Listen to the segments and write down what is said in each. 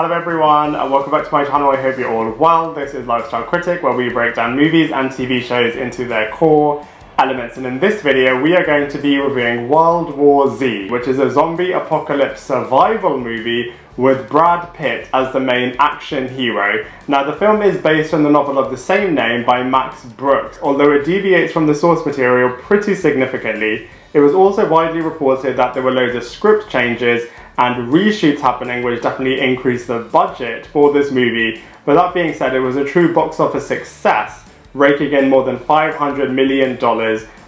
Hello everyone and welcome back to my channel. I hope you're all well. This is Lifestyle Critic, where we break down movies and TV shows into their core elements, and in this video we are going to be reviewing World War Z, which is a zombie apocalypse survival movie with Brad Pitt as the main action hero. Now the film is based on the novel of the same name by Max Brooks, although it deviates from the source material pretty significantly. It was also widely reported that there were loads of script changes and reshoots happening, which definitely increased the budget for this movie. But that being said, it was a true box office success, raking in more than $500 million,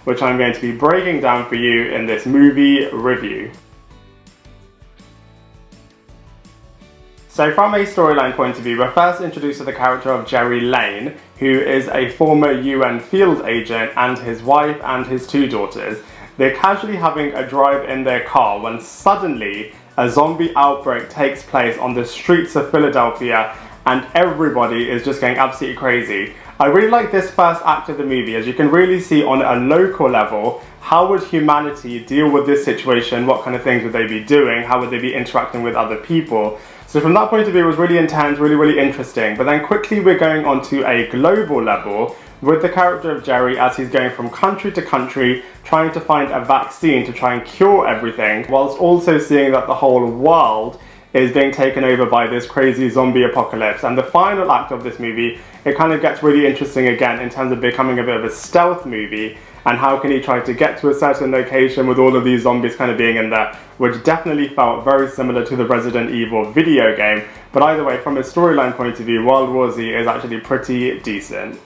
which I'm going to be breaking down for you in this movie review. So from a storyline point of view, we're first introduced to the character of Gerry Lane, who is a former UN field agent, and his wife and his two daughters. They're casually having a drive in their car when suddenly a zombie outbreak takes place on the streets of Philadelphia and everybody is just going absolutely crazy. I really like this first act of the movie, as you can really see on a local level how would humanity deal with this situation, what kind of things would they be doing, how would they be interacting with other people. So from that point of view it was really intense, really interesting. But then quickly we're going on to a global level with the character of Gerry as he's going from country to country trying to find a vaccine to try and cure everything, whilst also seeing that the whole world is being taken over by this crazy zombie apocalypse. And the final act of this movie, it kind of gets really interesting again in terms of becoming a bit of a stealth movie, and how can he try to get to a certain location with all of these zombies kind of being in there, which definitely felt very similar to the Resident Evil video game. But either way, from a storyline point of view, World War Z is actually pretty decent.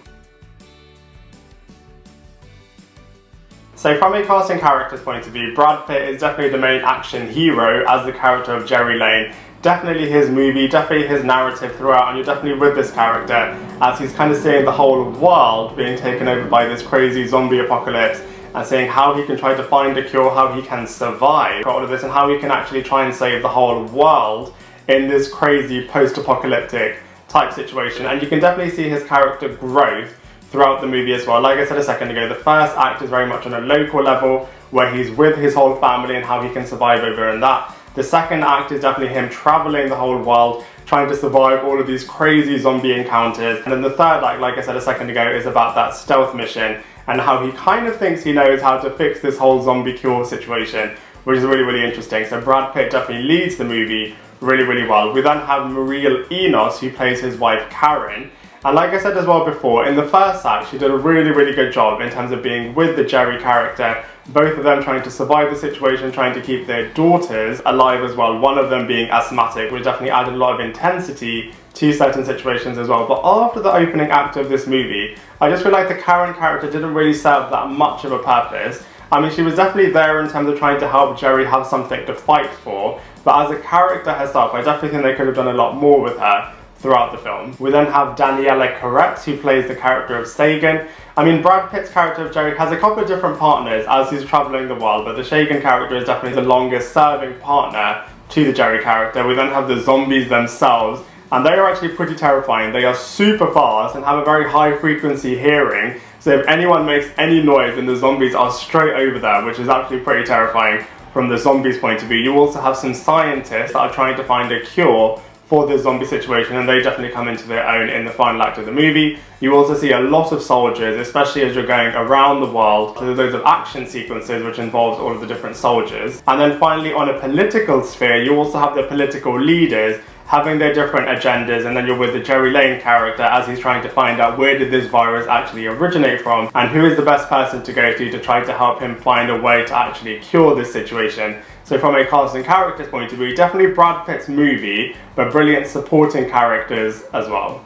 So from a casting character's point of view, Brad Pitt is definitely the main action hero as the character of Gerry Lane. Definitely his movie, definitely his narrative throughout, and you're definitely with this character as he's kind of seeing the whole world being taken over by this crazy zombie apocalypse, and seeing how he can try to find a cure, how he can survive all of this, and how he can actually try and save the whole world in this crazy post-apocalyptic type situation. And you can definitely see his character growth throughout the movie as well. Like I said a second ago, the first act is very much on a local level where he's with his whole family and how he can survive over in that. The second act is definitely him traveling the whole world, trying to survive all of these crazy zombie encounters. And then the third act, like I said a second ago, is about that stealth mission and how he kind of thinks he knows how to fix this whole zombie cure situation, which is really interesting. So Brad Pitt definitely leads the movie really well. We then have Mireille Enos, who plays his wife Karen. And like I said as well before, in the first act she did a really good job in terms of being with the Gerry character, both of them trying to survive the situation, trying to keep their daughters alive as well, one of them being asthmatic, which definitely added a lot of intensity to certain situations as well. But after the opening act of this movie, I just feel like the Karen character didn't really serve that much of a purpose. I mean, she was definitely there in terms of trying to help Gerry have something to fight for, but as a character herself, I definitely think they could have done a lot more with her throughout the film. We then have Daniella, who plays the character of Sagan. I mean, Brad Pitt's character of Gerry has a couple of different partners as he's travelling the world, but the Sagan character is definitely the longest serving partner to the Gerry character. We then have the zombies themselves, and they are actually pretty terrifying. They are super fast and have a very high frequency hearing, so if anyone makes any noise then the zombies are straight over there, which is actually pretty terrifying from the zombies' point of view. You also have some scientists that are trying to find a cure for the zombie situation, and they definitely come into their own in the final act of the movie. You also see a lot of soldiers, especially as you're going around the world. So there's loads of action sequences which involves all of the different soldiers. And then finally, on a political sphere, you also have the political leaders having their different agendas, and then you're with the Gerry Lane character as he's trying to find out where did this virus actually originate from and who is the best person to go to try to help him find a way to actually cure this situation. So from a cast and characters point of view, definitely Brad Pitt's movie, but brilliant supporting characters as well.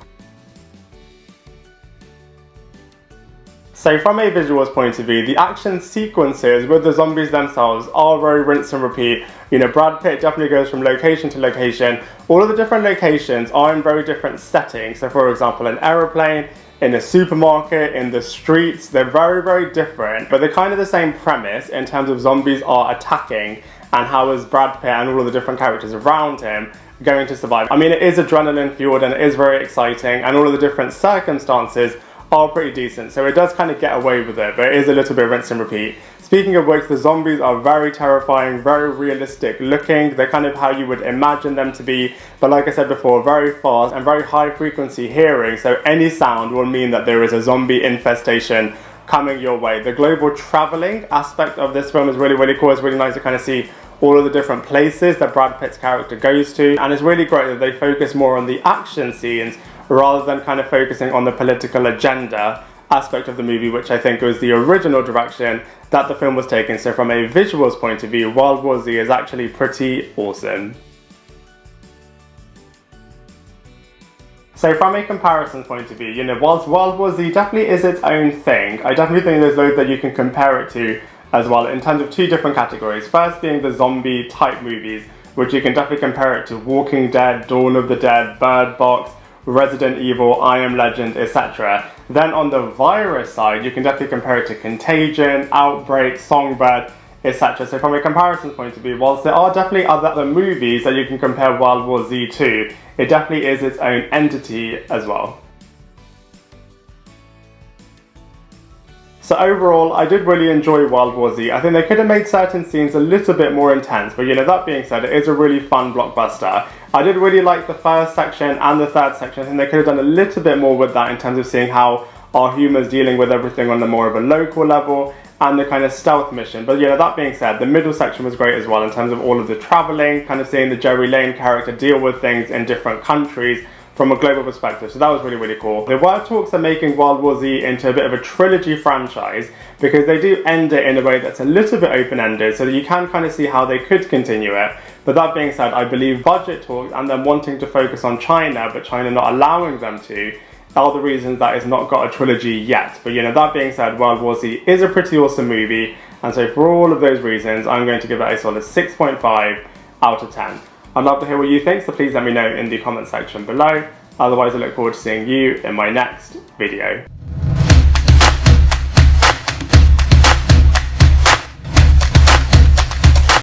So from a visuals point of view, the action sequences with the zombies themselves are very rinse and repeat. You know, Brad Pitt definitely goes from location to location. All of the different locations are in very different settings. So for example, an aeroplane, in a supermarket, in the streets, they're very different, but they're kind of the same premise in terms of zombies are attacking and how is Brad Pitt and all of the different characters around him going to survive. I mean, it is adrenaline fueled and it is very exciting, and all of the different circumstances are pretty decent, so it does kind of get away with it, but it is a little bit rinse and repeat. Speaking of which, the zombies are very terrifying, very realistic looking. They're kind of how you would imagine them to be, but like I said before, very fast and very high frequency hearing, so any sound will mean that there is a zombie infestation coming your way. The global traveling aspect of this film is really, really cool. It's really nice to kind of see all of the different places that Brad Pitt's character goes to, and it's really great that they focus more on the action scenes rather than kind of focusing on the political agenda aspect of the movie, which I think was the original direction that the film was taking. So from a visuals point of view, World War Z is actually pretty awesome. So from a comparison point of view, you know, whilst World War Z definitely is its own thing, I definitely think there's loads that you can compare it to as well in terms of two different categories. First being the zombie type movies, which you can definitely compare it to Walking Dead, Dawn of the Dead, Bird Box, Resident Evil, I Am Legend, etc. Then on the virus side, you can definitely compare it to Contagion, Outbreak, Songbird, etc. So from a comparison point of view, whilst there are definitely other movies that you can compare World War Z to, it definitely is its own entity as well. So overall, I did really enjoy World War Z. I think they could have made certain scenes a little bit more intense, but you know, that being said, it is a really fun blockbuster. I did really like the first section and the third section. I think they could have done a little bit more with that in terms of seeing how our humor's dealing with everything on the more of a local level and the kind of stealth mission. But you know, that being said, the middle section was great as well in terms of all of the traveling, kind of seeing the Gerry Lane character deal with things in different countries from a global perspective, so that was really, really cool. There were talks of making World War Z into a bit of a trilogy franchise, because they do end it in a way that's a little bit open-ended, so that you can kind of see how they could continue it. But that being said, I believe budget talks and them wanting to focus on China, but China not allowing them to, are the reasons that it's not got a trilogy yet. But you know, that being said, World War Z is a pretty awesome movie, and so for all of those reasons, I'm going to give it a solid 6.5 out of 10. I'd love to hear what you think, so please let me know in the comment section below. Otherwise, I look forward to seeing you in my next video.